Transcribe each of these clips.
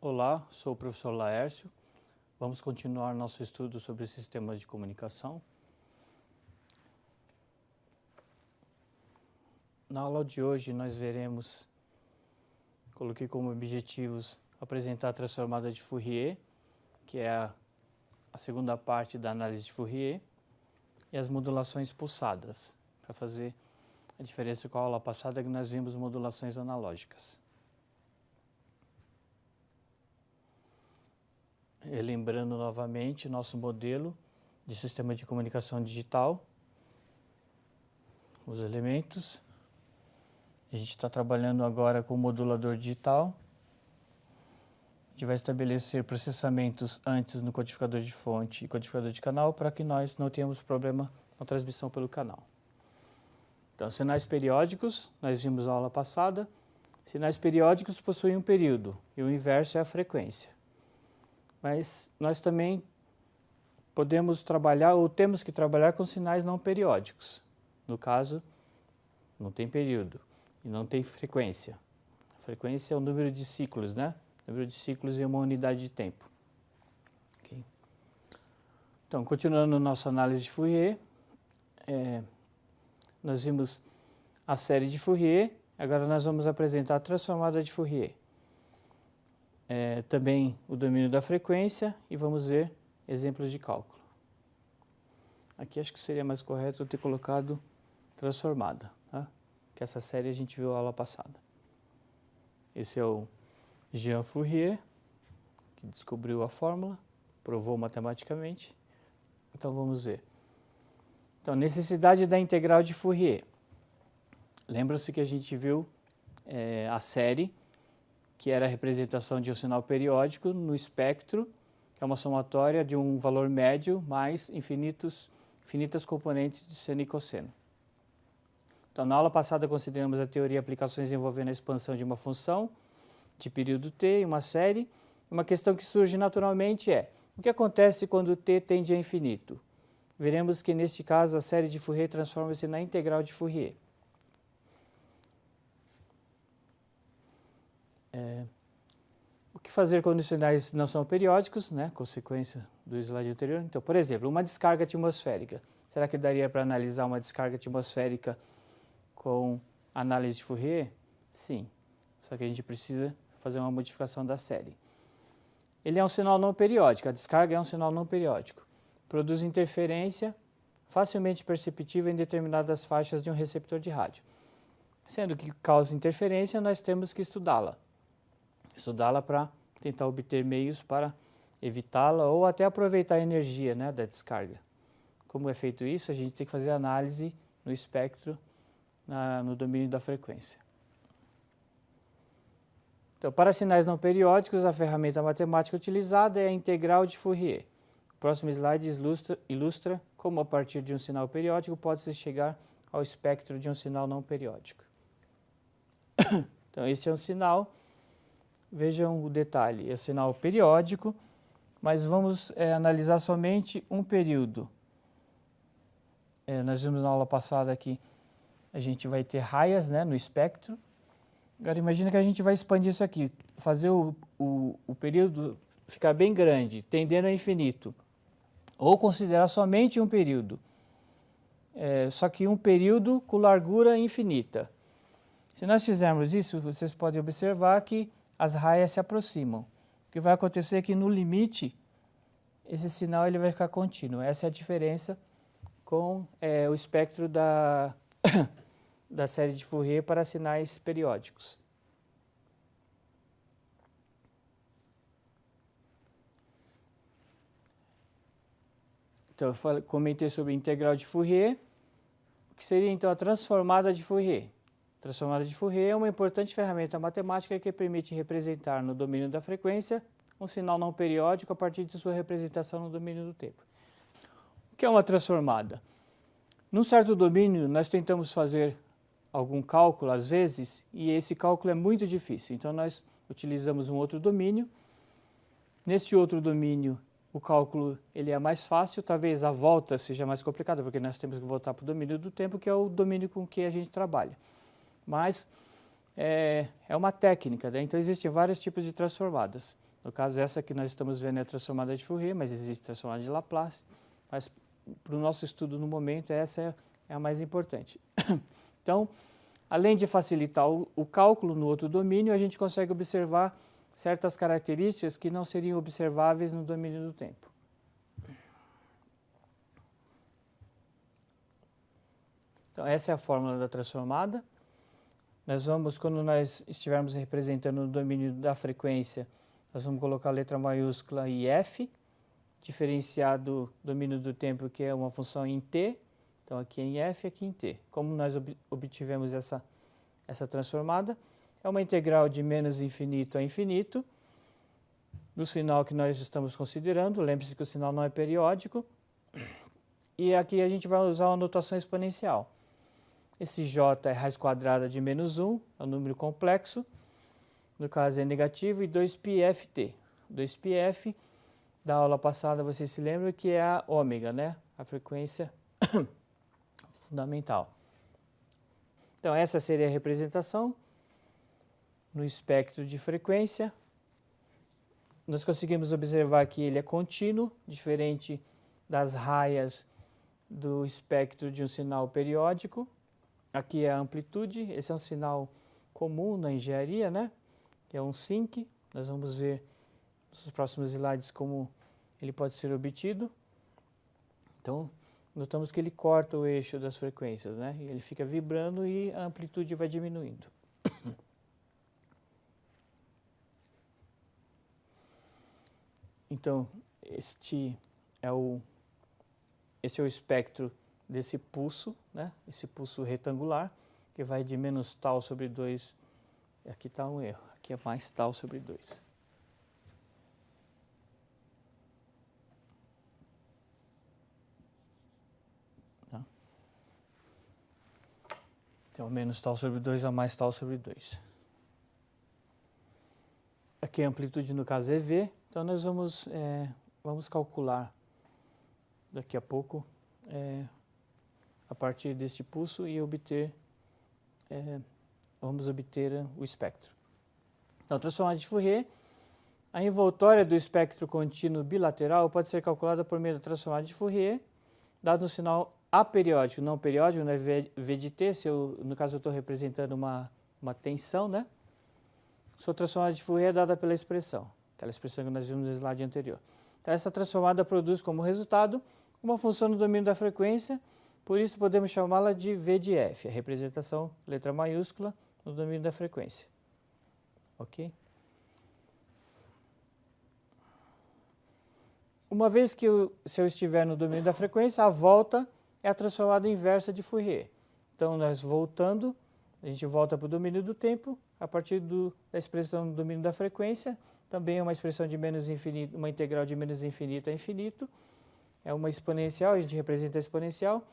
Olá, sou o professor Laércio. Vamos continuar nosso estudo sobre sistemas de comunicação. Na aula de hoje nós veremos, coloquei como objetivos apresentar a transformada de Fourier, que é a segunda parte da análise de Fourier, e as modulações pulsadas, para fazer a diferença com a aula passada que nós vimos modulações analógicas. Lembrando novamente nosso modelo de sistema de comunicação digital, os elementos. A gente está trabalhando agora com o modulador digital. A gente vai estabelecer processamentos antes no codificador de fonte e codificador de canal para que nós não tenhamos problema na transmissão pelo canal. Então, sinais periódicos, nós vimos na aula passada. Sinais periódicos possuem um período e o inverso é a frequência. Mas nós também podemos trabalhar ou temos que trabalhar com sinais não periódicos. No caso, não tem período e não tem frequência. A frequência é o número de ciclos, né? O número de ciclos em uma unidade de tempo. Okay. Então, continuando nossa análise de Fourier, nós vimos a série de Fourier, agora nós vamos apresentar a transformada de Fourier. Também o domínio da frequência e vamos ver exemplos de cálculo. Aqui acho que seria mais correto eu ter colocado transformada, tá? Que essa série a gente viu na aula passada. Esse é o Jean Fourier, que descobriu a fórmula, provou matematicamente. Então vamos ver. Então, necessidade da integral de Fourier. Lembra-se que a gente viu a série, que era a representação de um sinal periódico no espectro, que é uma somatória de um valor médio mais infinitas componentes de seno e cosseno. Então, na aula passada consideramos a teoria e aplicações envolvendo a expansão de uma função de período t em uma série. Uma questão que surge naturalmente é: o que acontece quando t tende a infinito? Veremos que, neste caso, a série de Fourier transforma-se na integral de Fourier. O que fazer quando os sinais não são periódicos, né? Consequência do slide anterior. Então, por exemplo, uma descarga atmosférica. Será que daria para analisar uma descarga atmosférica com análise de Fourier? Sim, só que a gente precisa fazer uma modificação da série. Ele é um sinal não periódico, a descarga é um sinal não periódico. Produz interferência facilmente perceptível em determinadas faixas de um receptor de rádio. Sendo que causa interferência, nós temos que estudá-la para tentar obter meios para evitá-la ou até aproveitar a energia, né, da descarga. Como é feito isso? A gente tem que fazer análise no espectro, no domínio da frequência. Então, para sinais não periódicos, a ferramenta matemática utilizada é a integral de Fourier. O próximo slide ilustra como, a partir de um sinal periódico, pode-se chegar ao espectro de um sinal não periódico. Então, este é um sinal. Vejam o detalhe, é sinal periódico, mas vamos analisar somente um período. Nós vimos na aula passada que a gente vai ter raias, né, no espectro. Agora imagina que a gente vai expandir isso aqui, fazer o período ficar bem grande, tendendo a infinito, ou considerar somente um período, só que um período com largura infinita. Se nós fizermos isso, vocês podem observar que as raias se aproximam. O que vai acontecer é que no limite, esse sinal ele vai ficar contínuo. Essa é a diferença com o espectro da série de Fourier para sinais periódicos. Então, eu comentei sobre a integral de Fourier, o que seria então a transformada de Fourier. A transformada de Fourier é uma importante ferramenta matemática que permite representar no domínio da frequência um sinal não periódico a partir de sua representação no domínio do tempo. O que é uma transformada? Num certo domínio, nós tentamos fazer algum cálculo, às vezes, e esse cálculo é muito difícil. Então, nós utilizamos um outro domínio. Nesse outro domínio, o cálculo ele é mais fácil, talvez a volta seja mais complicada, porque nós temos que voltar para o domínio do tempo, que é o domínio com que a gente trabalha. Mas é uma técnica, né? Então existem vários tipos de transformadas. No caso, essa que nós estamos vendo é a transformada de Fourier, mas existe a transformada de Laplace. Mas para o nosso estudo no momento, essa é a mais importante. Então, além de facilitar o cálculo no outro domínio, a gente consegue observar certas características que não seriam observáveis no domínio do tempo. Então, essa é a fórmula da transformada. Nós vamos, quando nós estivermos representando no domínio da frequência, nós vamos colocar a letra maiúscula e f, diferenciar do domínio do tempo, que é uma função em t. Então, aqui em f, aqui em t. Como nós obtivemos essa transformada? É uma integral de menos infinito a infinito, do sinal que nós estamos considerando. Lembre-se que o sinal não é periódico. E aqui a gente vai usar uma notação exponencial. Esse j é raiz quadrada de menos 1, é um número complexo. No caso é negativo, e 2πft. 2πf, da aula passada, vocês se lembram que é a ômega, né? A frequência fundamental. Então, essa seria a representação no espectro de frequência. Nós conseguimos observar que ele é contínuo, diferente das raias do espectro de um sinal periódico. Aqui é a amplitude, esse é um sinal comum na engenharia, né? Que é um sinc. Nós vamos ver nos próximos slides como ele pode ser obtido. Então, notamos que ele corta o eixo das frequências, né? E ele fica vibrando e a amplitude vai diminuindo. Então, esse é o espectro desse pulso, né? Esse pulso retangular, que vai de menos tal sobre 2. Aqui está um erro, aqui é mais tal sobre 2. Tá? Então, menos tal sobre 2 a mais tal sobre 2. Aqui a amplitude, no caso, é V. Então, nós vamos calcular daqui a pouco a partir deste pulso e vamos obter o espectro. Então, transformada de Fourier, a envoltória do espectro contínuo bilateral pode ser calculada por meio da transformada de Fourier, dado um sinal aperiódico, não periódico, né? V de t, no caso eu estou representando uma tensão, né? Sua transformada de Fourier é dada pela expressão, aquela expressão que nós vimos no slide anterior. Então, essa transformada produz como resultado uma função no domínio da frequência, por isso podemos chamá-la de V de f, a representação letra maiúscula no domínio da frequência. Ok? Uma vez que se eu estiver no domínio da frequência, a volta é a transformada inversa de Fourier. Então, nós voltando, a gente volta para o domínio do tempo, a partir da expressão do domínio da frequência, também é uma expressão de menos infinito, uma integral de menos infinito a infinito, é uma exponencial, a gente representa a exponencial.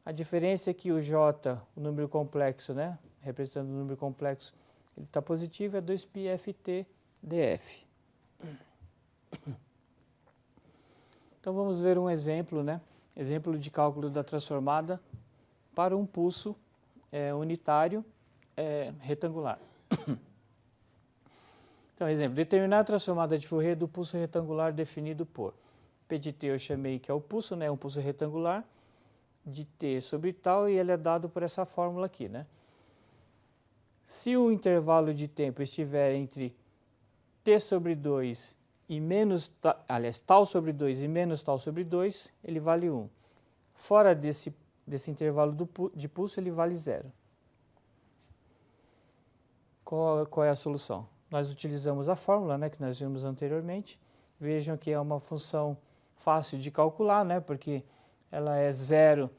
A diferença é que o j, o número complexo, né, representando o número complexo, ele está positivo, é 2πft df. Então vamos ver um exemplo, né, exemplo de cálculo da transformada para um pulso unitário retangular. Então, exemplo, determinar a transformada de Fourier do pulso retangular definido por P de t eu chamei que é o pulso, né, um pulso retangular, de t sobre tal, e ele é dado por essa fórmula aqui, né? Se o intervalo de tempo estiver entre t sobre 2 e menos, tal sobre 2 e menos tal sobre 2, ele vale 1. Fora desse intervalo de pulso, ele vale 0. Qual é a solução? Nós utilizamos a fórmula, né, que nós vimos anteriormente. Vejam que é uma função fácil de calcular, né, porque ela é 0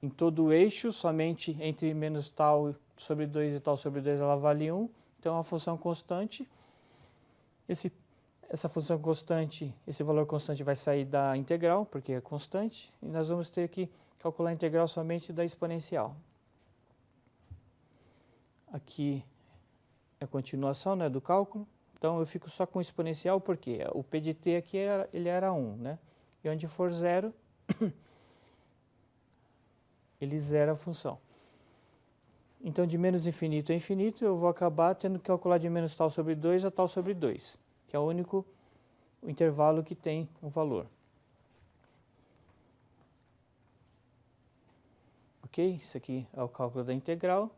em todo o eixo, somente entre menos tal sobre 2 e tal sobre 2 ela vale 1. Então, é uma função constante. Essa função constante, esse valor constante vai sair da integral, porque é constante, e nós vamos ter que calcular a integral somente da exponencial. Aqui é a continuação, né, do cálculo. Então, eu fico só com o exponencial, porque o P de t aqui ele era 1, né? E onde for 0, ele zera a função. Então, de menos infinito a infinito, eu vou acabar tendo que calcular de menos tal sobre 2 a tal sobre 2, que é o único intervalo que tem um valor. Ok? Isso aqui é o cálculo da integral.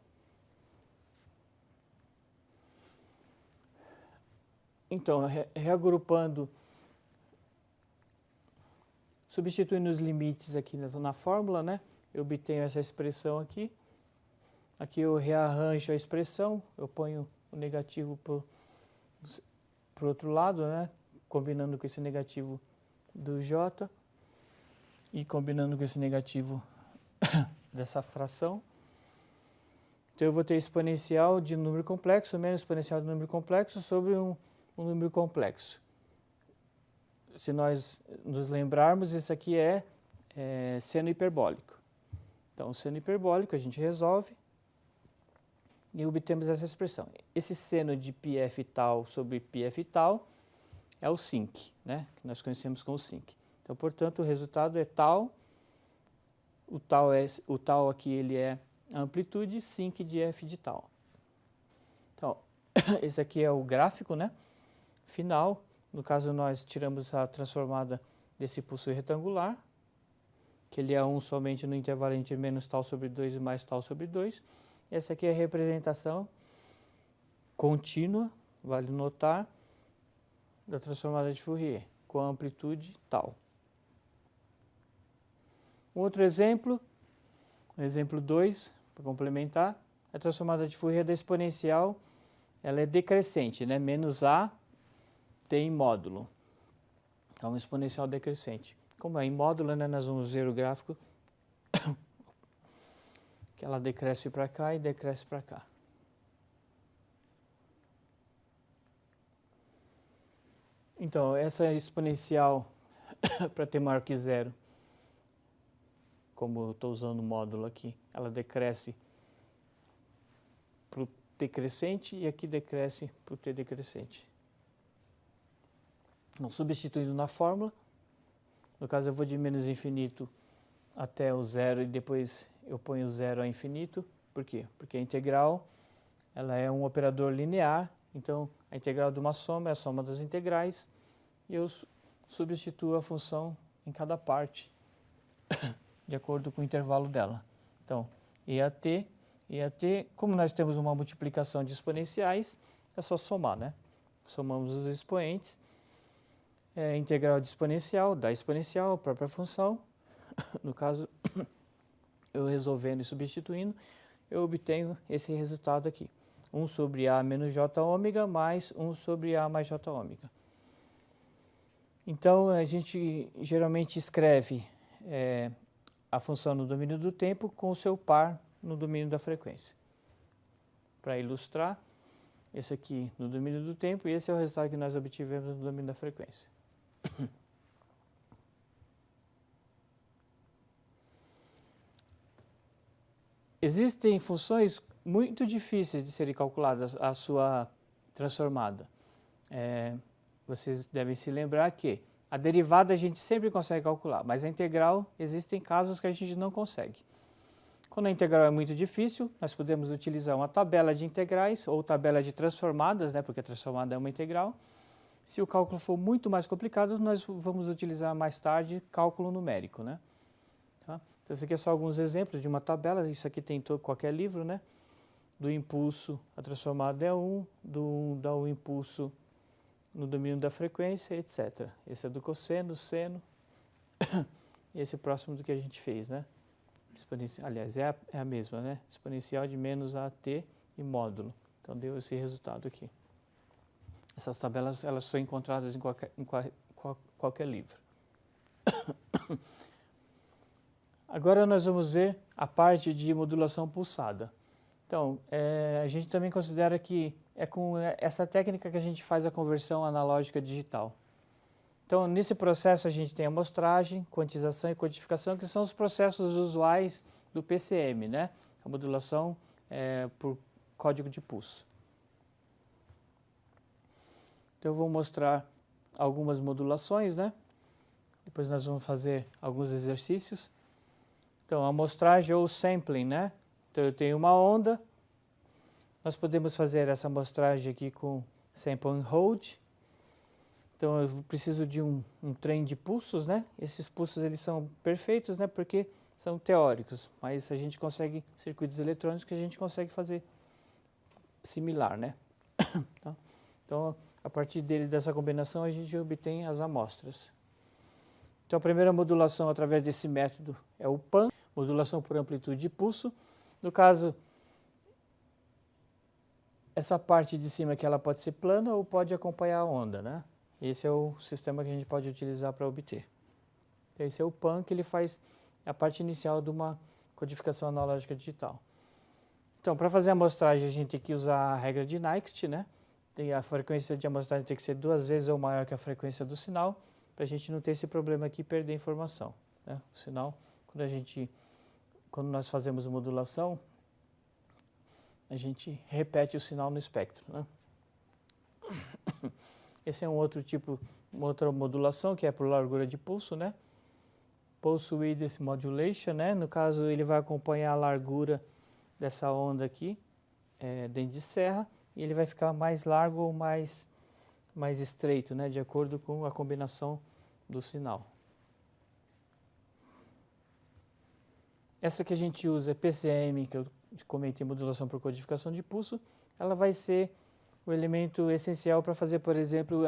Então, reagrupando, substituindo os limites aqui na fórmula, né? Eu obtenho essa expressão aqui. Aqui eu rearranjo a expressão, eu ponho o negativo para o outro lado, né? Combinando com esse negativo do j e combinando com esse negativo dessa fração. Então eu vou ter exponencial de número complexo menos exponencial de número complexo sobre um número complexo. Se nós nos lembrarmos, isso aqui é seno hiperbólico. Então, o seno hiperbólico a gente resolve e obtemos essa expressão. Esse seno de πf tal sobre πf tal é o sinc, né? Que nós conhecemos como sinc. Então, portanto, o resultado é tal. O tal aqui ele é a amplitude sinc de f de tal. Então, esse aqui é o gráfico, né? Final. No caso, nós tiramos a transformada desse pulso retangular, que ele é 1 somente no intervalo entre menos tal sobre 2 e mais tal sobre 2. Essa aqui é a representação contínua, vale notar, da transformada de Fourier, com a amplitude tal. Um outro exemplo, o exemplo 2, para complementar, a transformada de Fourier da exponencial, ela é decrescente, né? Menos a tem módulo. Então, exponencial decrescente. Como é em módulo, né, nós vamos ver o gráfico que ela decresce para cá e decresce para cá. Então, essa exponencial, para ter maior que zero, como eu estou usando o módulo aqui, ela decresce para o t crescente e aqui decresce para o t decrescente. Então, substituindo na fórmula, no caso eu vou de menos infinito até o zero e depois eu ponho zero a infinito. Por quê? Porque a integral ela é um operador linear, então a integral de uma soma é a soma das integrais e eu substituo a função em cada parte de acordo com o intervalo dela. Então, e a t, como nós temos uma multiplicação de exponenciais, é só somar, né? Somamos os expoentes. Integral de exponencial, da exponencial, a própria função. No caso, eu resolvendo e substituindo, eu obtenho esse resultado aqui. 1 sobre a menos j ômega mais 1 sobre a mais j ômega. Então, a gente geralmente escreve a função no domínio do tempo com o seu par no domínio da frequência. Para ilustrar, esse aqui no domínio do tempo e esse é o resultado que nós obtivemos no domínio da frequência. Existem funções muito difíceis de serem calculadas a sua transformada. Vocês devem se lembrar que a derivada a gente sempre consegue calcular, mas a integral existem casos que a gente não consegue. Quando a integral é muito difícil, nós podemos utilizar uma tabela de integrais ou tabela de transformadas, né, porque a transformada é uma integral. Se o cálculo for muito mais complicado, nós vamos utilizar mais tarde cálculo numérico, né? Tá? Então, isso aqui é só alguns exemplos de uma tabela, isso aqui tem em qualquer livro, né? Do impulso, a transformada é 1, dá o impulso no domínio da frequência, etc. Esse é do cosseno, seno, esse é próximo do que a gente fez, né? Aliás, é a mesma, né? Exponencial de menos a t e módulo. Então, deu esse resultado aqui. Essas tabelas elas são encontradas em qualquer livro. Agora nós vamos ver a parte de modulação pulsada. Então, a gente também considera que é com essa técnica que a gente faz a conversão analógica digital. Então, nesse processo a gente tem amostragem, quantização e codificação, que são os processos usuais do PCM, né? A modulação por código de pulso. Então, eu vou mostrar algumas modulações, né? Depois nós vamos fazer alguns exercícios. Então, a amostragem ou sampling, né? Então, eu tenho uma onda, Nós podemos fazer essa amostragem aqui com sample and hold. Então eu preciso de um trem de pulsos, né? Esses pulsos eles são perfeitos, né? Porque são teóricos, mas a gente consegue, circuitos eletrônicos que a gente consegue fazer similar, né? Então a partir dessa combinação a gente obtém as amostras. Então a primeira modulação através desse método é o PAN, modulação por amplitude de pulso. No caso, essa parte de cima aqui ela pode ser plana ou pode acompanhar a onda, né? Esse é o sistema que a gente pode utilizar para obter. Então, esse é o PAN, que ele faz a parte inicial de uma codificação analógica digital. Então, para fazer a amostragem, a gente tem que usar a regra de Nyquist, né? A frequência de amostragem tem que ser 2 vezes ou maior que a frequência do sinal, para a gente não ter esse problema aqui e perder informação, né? O sinal, quando nós fazemos modulação, a gente repete o sinal no espectro, né? Esse é uma outra modulação, que é por largura de pulso, né? Pulse Width Modulation, né? No caso, ele vai acompanhar a largura dessa onda aqui, dente de serra, e ele vai ficar mais largo ou mais estreito, né? De acordo com a combinação do sinal. Essa que a gente usa é PCM, que eu comentei, modulação por codificação de pulso. Ela vai ser o elemento essencial para fazer, por exemplo,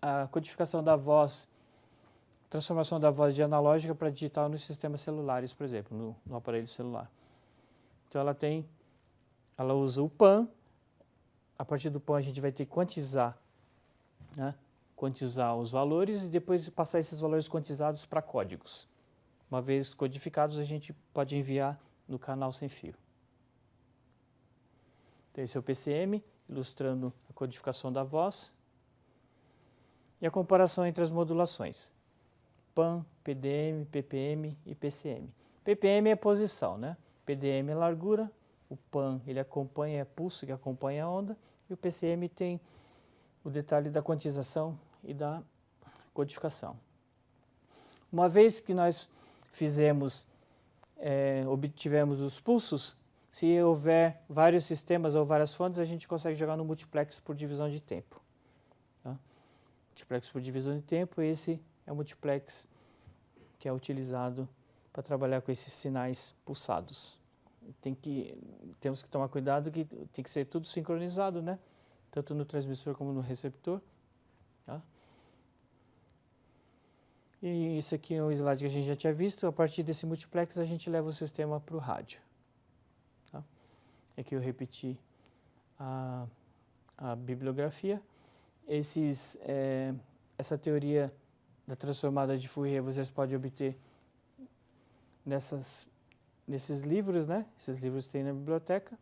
a codificação da voz, transformação da voz de analógica para digital nos sistemas celulares, por exemplo, no aparelho celular. Então ela usa o PAN. A partir do PAN a gente vai ter que quantizar, né? Quantizar os valores e depois passar esses valores quantizados para códigos. Uma vez codificados, a gente pode enviar no canal sem fio. Então esse é o PCM, ilustrando a codificação da voz e a comparação entre as modulações. PAN, PDM, PPM e PCM. PPM é posição, né? PDM é largura, o PAN ele acompanha, é pulso que acompanha a onda, e o PCM tem o detalhe da quantização e da codificação. Uma vez que nós obtivemos os pulsos, se houver vários sistemas ou várias fontes, a gente consegue jogar no multiplex por divisão de tempo. Tá? Multiplex por divisão de tempo, esse é o multiplex que é utilizado para trabalhar com esses sinais pulsados. Temos que tomar cuidado que tem que ser tudo sincronizado, né? Tanto no transmissor como no receptor. Tá? E isso aqui é um slide que a gente já tinha visto. A partir desse multiplex a gente leva o sistema para o rádio. Tá? Aqui eu repeti a bibliografia. Essa teoria da transformada de Fourier vocês podem obter nesses livros, né? Esses livros tem na biblioteca.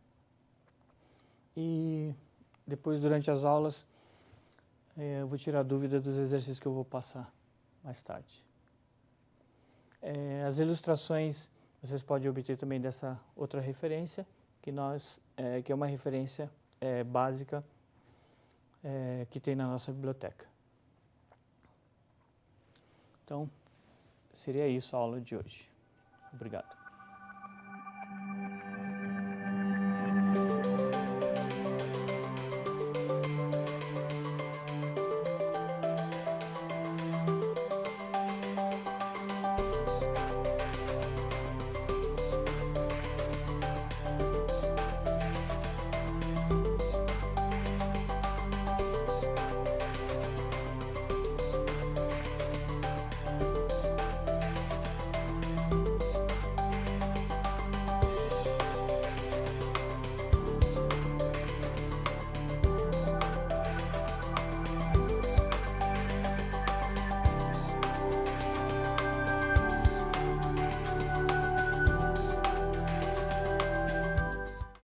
E depois, durante as aulas, eu vou tirar dúvida dos exercícios que eu vou passar mais tarde. As ilustrações vocês podem obter também dessa outra referência, que é uma referência básica que tem na nossa biblioteca. Então, seria isso a aula de hoje. Obrigado.